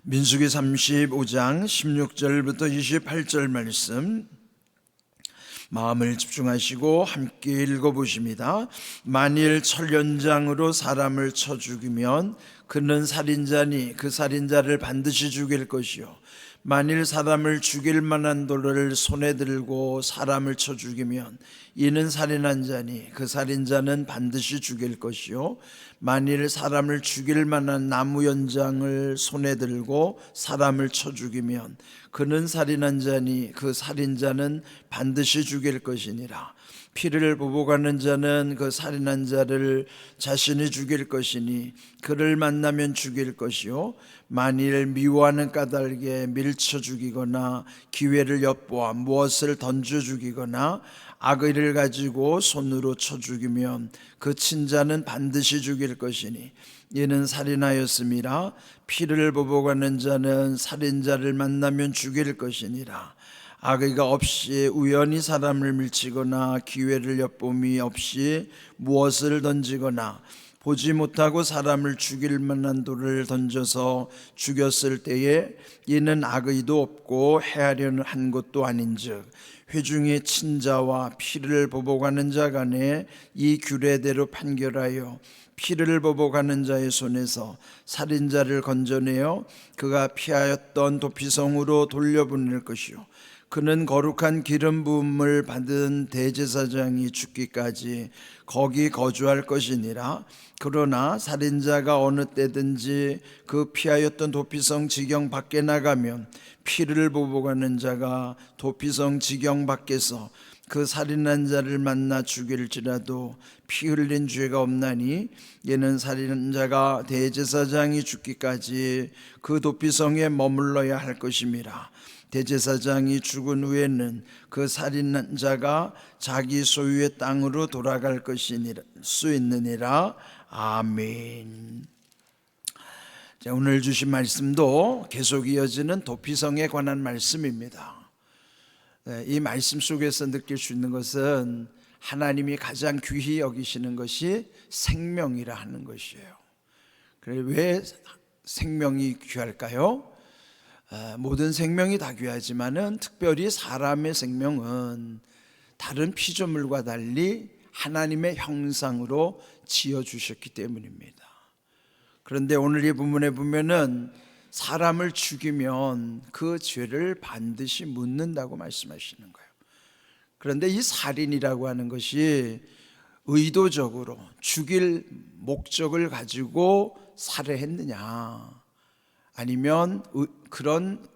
민수기 35장 16절부터 28절 말씀 마음을 집중하시고 함께 읽어보십니다. 만일 철연장으로 사람을 쳐 죽이면 그는 살인자니 그 살인자를 반드시 죽일 것이요, 만일 사람을 죽일 만한 돌을 손에 들고 사람을 쳐 죽이면 이는 살인한 자니 그 살인자는 반드시 죽일 것이요, 만일 사람을 죽일 만한 나무 연장을 손에 들고 사람을 쳐 죽이면 그는 살인한 자니 그 살인자는 반드시 죽일 것이니라. 피를 보복하는 자는 그 살인한 자를 자신이 죽일 것이니 그를 만나면 죽일 것이요, 만일 미워하는 까닭에 밀쳐 죽이거나 기회를 엿보아 무엇을 던져 죽이거나 악의를 가지고 손으로 쳐 죽이면 그 친자는 반드시 죽일 것이니 이는 살인하였음이라. 피를 보복하는 자는 살인자를 만나면 죽일 것이니라. 악의가 없이 우연히 사람을 밀치거나 기회를 엿봄이 없이 무엇을 던지거나 보지 못하고 사람을 죽일 만한 돌을 던져서 죽였을 때에 이는 악의도 없고 해하려는 한 것도 아닌즉 회중의 친자와 피를 보복하는 자 간에 이 규례대로 판결하여 피를 보복하는 자의 손에서 살인자를 건져내어 그가 피하였던 도피성으로 돌려보낼 것이요, 그는 거룩한 기름 부음을 받은 대제사장이 죽기까지 거기 거주할 것이니라. 그러나 살인자가 어느 때든지 그 피하였던 도피성 지경 밖에 나가면 피를 보복하는 자가 도피성 지경 밖에서 그 살인한 자를 만나 죽일지라도 피 흘린 죄가 없나니 이는 살인자가 대제사장이 죽기까지 그 도피성에 머물러야 할 것임이라. 대제사장이 죽은 후에는 그 살인한 자가 자기 소유의 땅으로 돌아갈 수 있느니라. 아멘. 자, 오늘 주신 말씀도 계속 이어지는 도피성에 관한 말씀입니다. 이 말씀 속에서 느낄 수 있는 것은 하나님이 가장 귀히 여기시는 것이 생명이라 하는 것이에요. 그래, 왜 생명이 귀할까요? 모든 생명이 다 귀하지만은 특별히 사람의 생명은 다른 피조물과 달리 하나님의 형상으로 지어주셨기 때문입니다. 그런데 오늘 이 본문에 보면은 사람을 죽이면 그 죄를 반드시 묻는다고 말씀하시는 거예요. 그런데 이 살인이라고 하는 것이 의도적으로 죽일 목적을 가지고 살해했느냐, 아니면 그런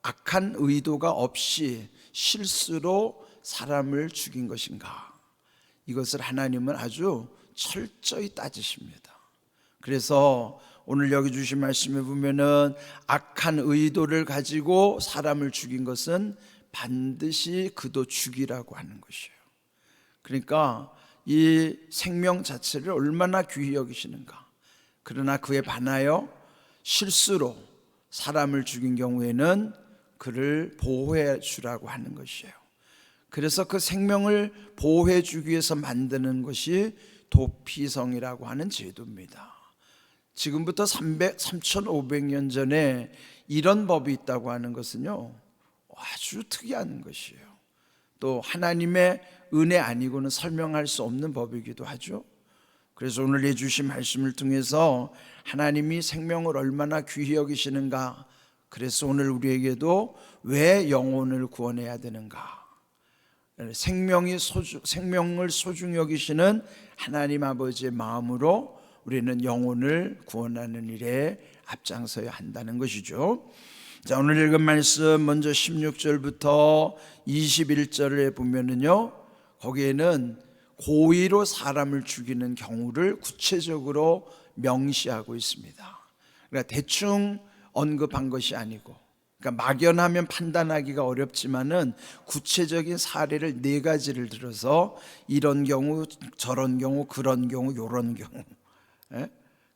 악한 의도가 없이 실수로 사람을 죽인 것인가, 이것을 하나님은 아주 철저히 따지십니다. 그래서 오늘 여기 주신 말씀에 보면은 악한 의도를 가지고 사람을 죽인 것은 반드시 그도 죽이라고 하는 것이에요. 그러니까 이 생명 자체를 얼마나 귀히 여기시는가. 그러나 그에 반하여 실수로 사람을 죽인 경우에는 그를 보호해 주라고 하는 것이에요. 그래서 그 생명을 보호해 주기 위해서 만드는 것이 도피성이라고 하는 제도입니다. 지금부터 3,500년 전에 이런 법이 있다고 하는 것은요, 아주 특이한 것이에요. 또 하나님의 은혜 아니고는 설명할 수 없는 법이기도 하죠. 그래서 오늘 해주신 말씀을 통해서 하나님이 생명을 얼마나 귀히 여기시는가, 그래서 오늘 우리에게도 왜 영혼을 구원해야 되는가, 생명을 소중히 여기시는 하나님 아버지의 마음으로 우리는 영혼을 구원하는 일에 앞장서야 한다는 것이죠. 자, 오늘 읽은 말씀 먼저 16절부터 21절에 보면은요, 거기에는 고의로 사람을 죽이는 경우를 구체적으로 명시하고 있습니다. 그러니까 대충 언급한 것이 아니고, 그러니까 막연하면 판단하기가 어렵지만은 구체적인 사례를 4가지를 들어서 이런 경우, 저런 경우, 그런 경우, 요런 경우,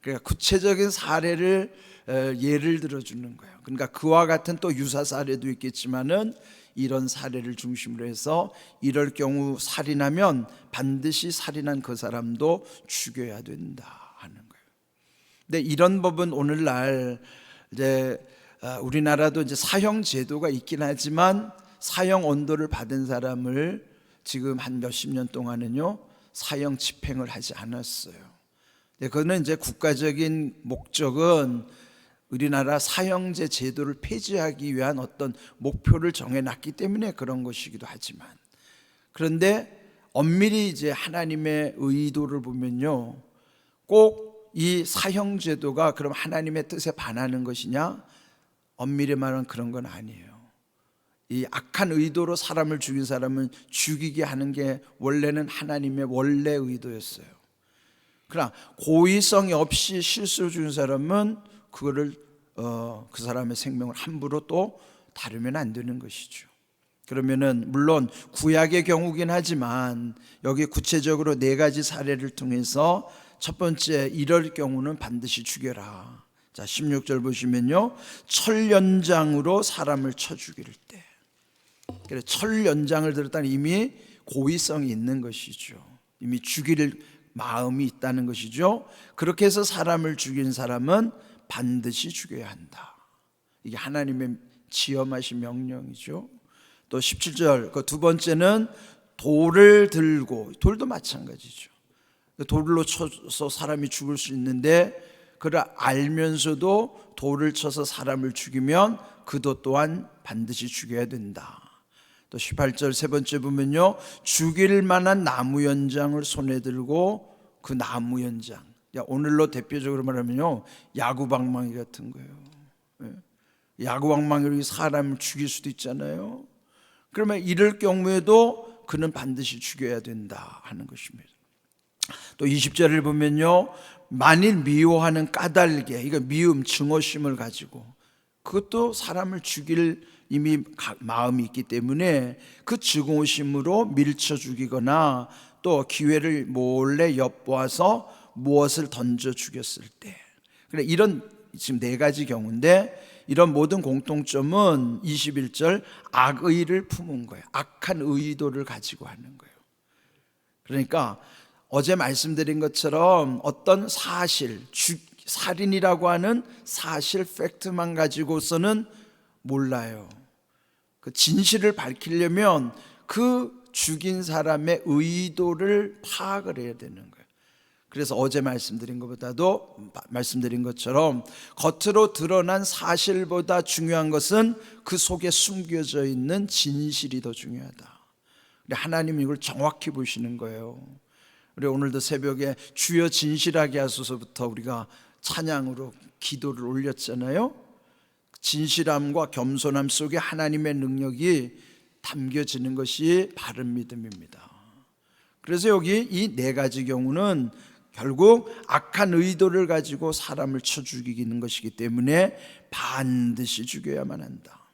그러니까 구체적인 사례를 예를 들어주는 거예요. 그러니까 그와 같은 또 유사 사례도 있겠지만은 이런 사례를 중심으로 해서 이럴 경우 살인하면 반드시 살인한 그 사람도 죽여야 된다 하는 거예요. 근데 이런 법은 오늘날 이제 우리나라도 이제 사형 제도가 있긴 하지만 사형 언도를 받은 사람을 지금 한 몇십 년 동안은요 사형 집행을 하지 않았어요. 그거는 이제 국가적인 목적은 우리나라 사형제 제도를 폐지하기 위한 어떤 목표를 정해놨기 때문에 그런 것이기도 하지만, 그런데 엄밀히 이제 하나님의 의도를 보면요, 꼭 이 사형제도가 그럼 하나님의 뜻에 반하는 것이냐? 엄밀히 말하면 그런 건 아니에요. 이 악한 의도로 사람을 죽인 사람은 죽이게 하는 게 원래는 하나님의 원래 의도였어요. 그러나 고의성이 없이 실수로 죽인 사람은 그거를 그 사람의 생명을 함부로 또 다루면 안 되는 것이죠. 그러면은 물론 구약의 경우긴 하지만 여기 구체적으로 4가지 사례를 통해서 첫 번째, 이럴 경우는 반드시 죽여라. 자, 16절 보시면요, 철연장으로 사람을 쳐 죽일 때. 그래, 철연장을 들었다는 이미 고의성이 있는 것이죠. 이미 죽일 마음이 있다는 것이죠. 그렇게 해서 사람을 죽인 사람은 반드시 죽여야 한다. 이게 하나님의 지엄하신 명령이죠. 또 17절, 그 두 번째는 돌을 들고, 돌도 마찬가지죠. 돌로 쳐서 사람이 죽을 수 있는데 그를 알면서도 돌을 쳐서 사람을 죽이면 그도 또한 반드시 죽여야 된다. 또 18절 세 번째 보면요, 죽일 만한 나무 연장을 손에 들고, 그 나무 연장, 오늘로 대표적으로 말하면요, 야구방망이 같은 거예요. 야구방망이로 사람을 죽일 수도 있잖아요. 그러면 이럴 경우에도 그는 반드시 죽여야 된다 하는 것입니다. 또 20절을 보면요, 만일 미워하는 까닭에, 이거 미움, 증오심을 가지고, 그것도 사람을 죽일 이미 마음이 있기 때문에 그 증오심으로 밀쳐 죽이거나 또 기회를 몰래 엿보아서 무엇을 던져 죽였을 때, 그래, 이런 지금 4가지 경우인데 이런 모든 공통점은 21절 악의를 품은 거예요. 악한 의도를 가지고 하는 거예요. 그러니까 어제 말씀드린 것처럼 어떤 사실, 살인이라고 하는 사실, 팩트만 가지고서는 몰라요. 그 진실을 밝히려면 그 죽인 사람의 의도를 파악을 해야 되는 거예요. 그래서 어제 말씀드린 것처럼 겉으로 드러난 사실보다 중요한 것은 그 속에 숨겨져 있는 진실이 더 중요하다. 하나님이 이걸 정확히 보시는 거예요. 우리 오늘도 새벽에 주여 진실하게 하소서부터 우리가 찬양으로 기도를 올렸잖아요. 진실함과 겸손함 속에 하나님의 능력이 담겨지는 것이 바른 믿음입니다. 그래서 여기 이 4가지 경우는 결국 악한 의도를 가지고 사람을 쳐 죽이는 것이기 때문에 반드시 죽여야만 한다.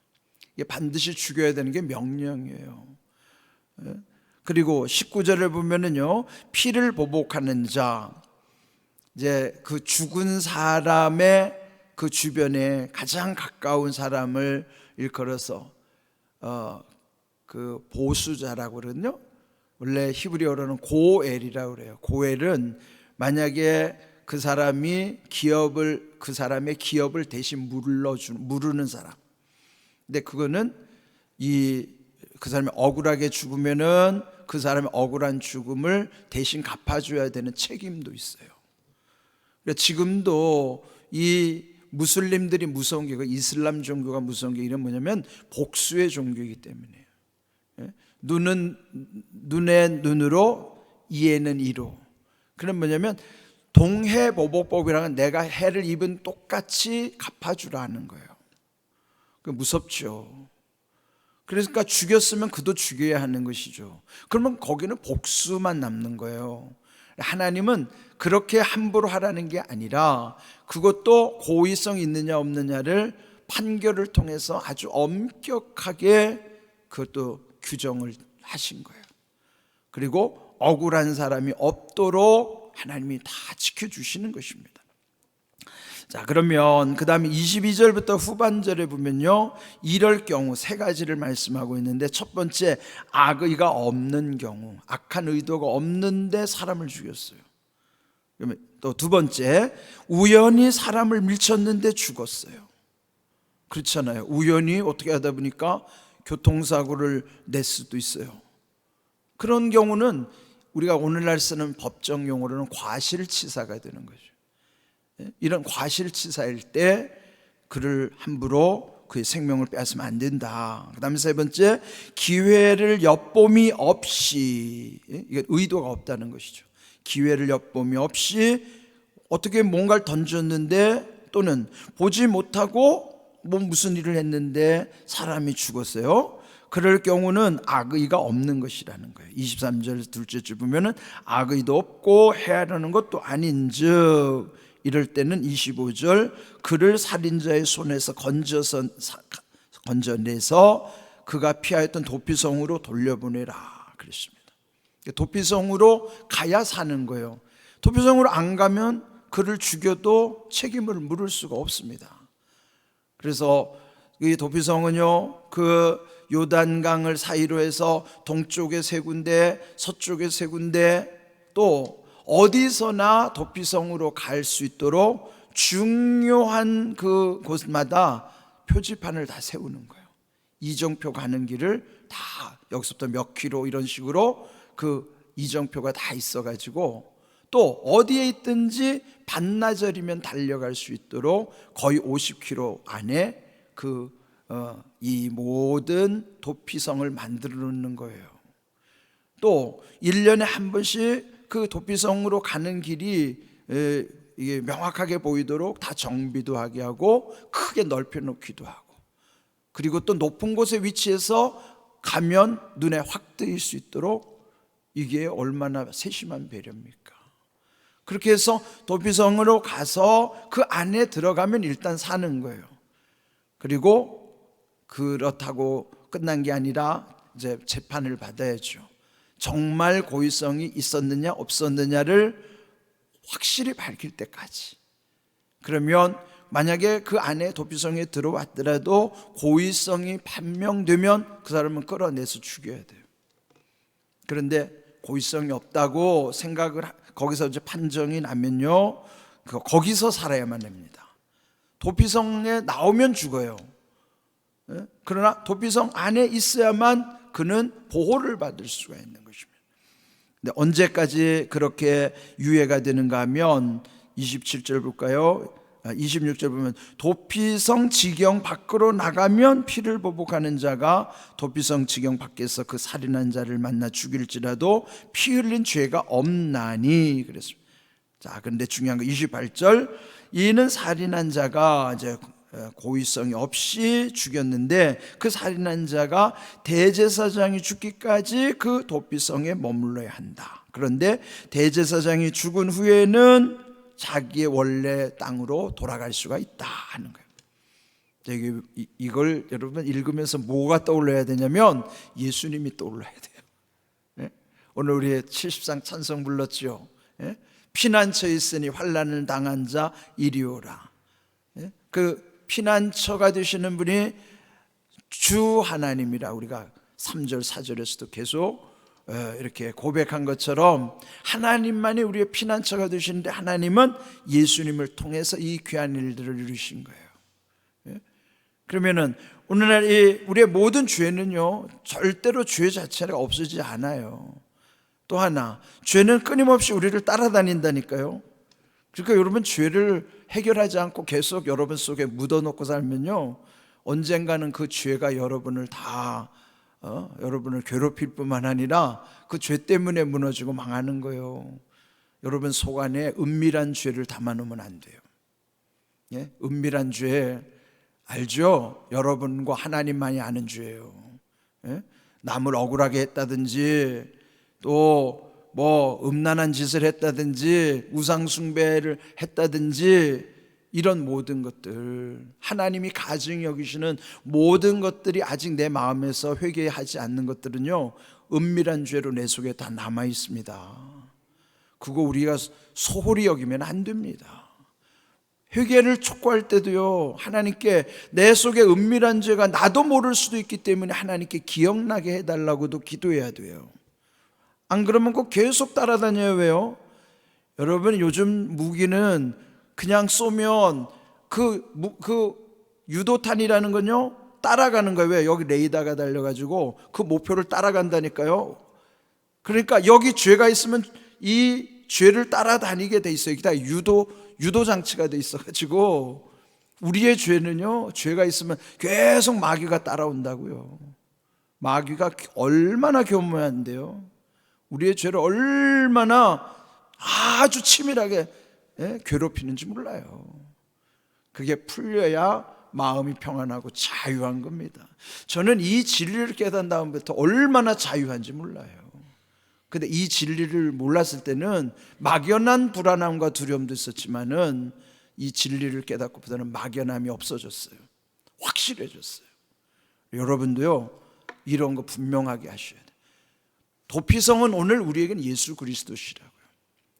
이게 반드시 죽여야 되는 게 명령이에요. 그리고 19절을 보면은요, 피를 보복하는 자, 이제 그 죽은 사람의 그 주변에 가장 가까운 사람을 일컬어서 그 보수자라고 그러거든요. 원래 히브리어로는 고엘이라고 그래요. 고엘은 만약에 그 사람의 기업을 대신 무르는 사람. 근데 그거는 그 사람이 억울하게 죽으면은 그 사람의 억울한 죽음을 대신 갚아줘야 되는 책임도 있어요. 그러니까 지금도 이 무슬림들이 무서운 게, 이슬람 종교가 무서운 게 이런 뭐냐면 복수의 종교이기 때문에, 눈은 눈의 눈으로, 이에는 이로. 그런 뭐냐면 동해보복법이라는, 내가 해를 입은 똑같이 갚아주라는 거예요. 그 무섭죠. 그러니까 죽였으면 그도 죽여야 하는 것이죠. 그러면 거기는 복수만 남는 거예요. 하나님은 그렇게 함부로 하라는 게 아니라 그것도 고의성 있느냐 없느냐를 판결을 통해서 아주 엄격하게 그것도 규정을 하신 거예요. 그리고 억울한 사람이 없도록 하나님이 다 지켜주시는 것입니다. 자, 그러면 그 다음에 22절부터 후반절에 보면요, 이럴 경우 3가지를 말씀하고 있는데, 첫 번째, 악의가 없는 경우, 악한 의도가 없는데 사람을 죽였어요. 그러면 또 두 번째, 우연히 사람을 밀쳤는데 죽었어요. 그렇잖아요. 우연히 어떻게 하다 보니까 교통사고를 낼 수도 있어요. 그런 경우는 우리가 오늘날 쓰는 법정 용어로는 과실치사가 되는 거죠. 이런 과실치사일 때 그를 함부로 그의 생명을 빼앗으면 안 된다. 그 다음에 세 번째, 기회를 엿봄이 없이, 이게 의도가 없다는 것이죠. 기회를 엿봄이 없이 어떻게 뭔가를 던졌는데, 또는 보지 못하고 무슨 일을 했는데 사람이 죽었어요. 그럴 경우는 악의가 없는 것이라는 거예요. 23절 둘째 줄 보면은 악의도 없고 해하려는 것도 아닌즉, 이럴 때는 25절, 그를 살인자의 손에서 건져내서 그가 피하였던 도피성으로 돌려보내라 그랬습니다. 도피성으로 가야 사는 거예요. 도피성으로 안 가면 그를 죽여도 책임을 물을 수가 없습니다. 그래서 이 도피성은요, 그 요단강을 사이로 해서 동쪽에 세 군데, 서쪽에 세 군데, 또 어디서나 도피성으로 갈 수 있도록 중요한 그 곳마다 표지판을 다 세우는 거예요. 이정표 가는 길을 다 여기서부터 몇 킬로 이런 식으로 그 이정표가 다 있어가지고, 또 어디에 있든지 반나절이면 달려갈 수 있도록 거의 50km 안에 이 모든 도피성을 만들어 놓는 거예요. 또 1년에 한 번씩 그 도피성으로 가는 길이 이게 명확하게 보이도록 다 정비도 하게 하고 크게 넓혀 놓기도 하고, 그리고 또 높은 곳에 위치해서 가면 눈에 확 뜨일 수 있도록, 이게 얼마나 세심한 배려입니까? 그렇게 해서 도피성으로 가서 그 안에 들어가면 일단 사는 거예요. 그리고 그렇다고 끝난 게 아니라 이제 재판을 받아야죠. 정말 고의성이 있었느냐 없었느냐를 확실히 밝힐 때까지. 그러면 만약에 그 안에 도피성에 들어왔더라도 고의성이 판명되면 그 사람은 끌어내서 죽여야 돼요. 그런데 고의성이 없다고 생각을 거기서 이제 판정이 나면요, 거기서 살아야만 합니다. 도피성에 나오면 죽어요. 그러나 도피성 안에 있어야만 그는 보호를 받을 수가 있는 것입니다. 근데 언제까지 그렇게 유예가 되는가 하면 27절 볼까요? 26절 보면 도피성 지경 밖으로 나가면 피를 보복하는 자가 도피성 지경 밖에서 그 살인한 자를 만나 죽일지라도 피 흘린 죄가 없나니 그랬습니다. 자, 그런데 중요한 거 28절, 이는 살인한 자가 이제 고의성이 없이 죽였는데 그 살인한 자가 대제사장이 죽기까지 그 도피성에 머물러야 한다. 그런데 대제사장이 죽은 후에는 자기의 원래 땅으로 돌아갈 수가 있다 하는 거예요. 이걸 여러분 읽으면서 뭐가 떠올라야 되냐면 예수님이 떠올라야 돼요. 오늘 우리 70상 찬송 불렀죠. 피난처에 있으니 환난을 당한 자 이리 오라. 그 피난처가 되시는 분이 주 하나님이라 우리가 3절 4절에서도 계속 이렇게 고백한 것처럼 하나님만이 우리의 피난처가 되시는데, 하나님은 예수님을 통해서 이 귀한 일들을 이루신 거예요. 그러면은 오늘날 우리의 모든 죄는요, 절대로 죄 자체가 없어지지 않아요. 또 하나, 죄는 끊임없이 우리를 따라다닌다니까요. 그러니까 여러분, 죄를 해결하지 않고 계속 여러분 속에 묻어놓고 살면요, 언젠가는 그 죄가 여러분을 여러분을 괴롭힐 뿐만 아니라 그 죄 때문에 무너지고 망하는 거예요. 여러분 속 안에 은밀한 죄를 담아놓으면 안 돼요. 은밀한 죄 알죠? 여러분과 하나님만이 아는 죄예요. 남을 억울하게 했다든지, 또 음란한 짓을 했다든지, 우상 숭배를 했다든지, 이런 모든 것들, 하나님이 가증히 여기시는 모든 것들이 아직 내 마음에서 회개하지 않는 것들은요, 은밀한 죄로 내 속에 다 남아 있습니다. 그거 우리가 소홀히 여기면 안 됩니다. 회개를 촉구할 때도요, 하나님께 내 속에 은밀한 죄가 나도 모를 수도 있기 때문에 하나님께 기억나게 해달라고도 기도해야 돼요. 안 그러면 꼭 계속 따라다녀요. 왜요? 여러분, 요즘 무기는 그냥 쏘면 그 유도탄이라는 건요, 따라가는 거예요. 왜? 여기 레이더가 달려가지고 그 목표를 따라간다니까요. 그러니까 여기 죄가 있으면 이 죄를 따라다니게 돼 있어요. 기타 유도 장치가 돼 있어가지고 우리의 죄는요, 죄가 있으면 계속 마귀가 따라온다고요. 마귀가 얼마나 교묘한데요. 우리의 죄를 얼마나 아주 치밀하게 괴롭히는지 몰라요. 그게 풀려야 마음이 평안하고 자유한 겁니다. 저는 이 진리를 깨달은 다음부터 얼마나 자유한지 몰라요. 근데 이 진리를 몰랐을 때는 막연한 불안함과 두려움도 있었지만은 이 진리를 깨닫고부터는 막연함이 없어졌어요. 확실해졌어요. 여러분도요, 이런 거 분명하게 하셔야 돼요. 도피성은 오늘 우리에게는 예수 그리스도시라고요.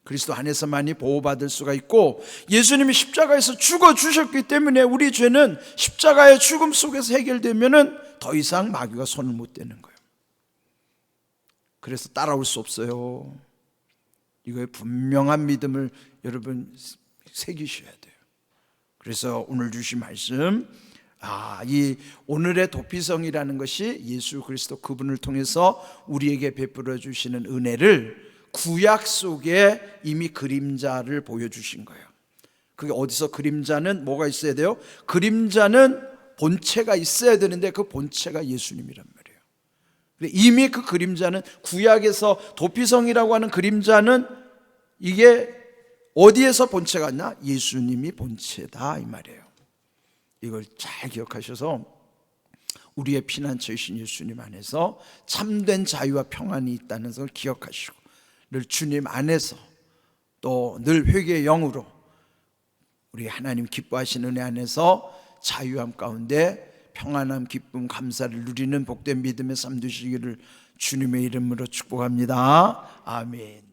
그리스도 안에서만이 보호받을 수가 있고, 예수님이 십자가에서 죽어주셨기 때문에 우리 죄는 십자가의 죽음 속에서 해결되면은 더 이상 마귀가 손을 못 대는 거예요. 그래서 따라올 수 없어요. 이거에 분명한 믿음을 여러분 새기셔야 돼요. 그래서 오늘 주신 말씀, 이 오늘의 도피성이라는 것이 예수 그리스도 그분을 통해서 우리에게 베풀어 주시는 은혜를 구약 속에 이미 그림자를 보여주신 거예요. 그게 어디서? 그림자는 뭐가 있어야 돼요? 그림자는 본체가 있어야 되는데 그 본체가 예수님이란 말이에요. 이미 그 그림자는 구약에서 도피성이라고 하는 그림자는 이게 어디에서 본체가 있나? 예수님이 본체다 이 말이에요. 이걸 잘 기억하셔서 우리의 피난처이신 예수님 안에서 참된 자유와 평안이 있다는 것을 기억하시고, 늘 주님 안에서 또 늘 회개의 영으로 우리 하나님 기뻐하시는 은혜 안에서 자유함 가운데 평안함, 기쁨, 감사를 누리는 복된 믿음의 삶 되시기를 주님의 이름으로 축복합니다. 아멘.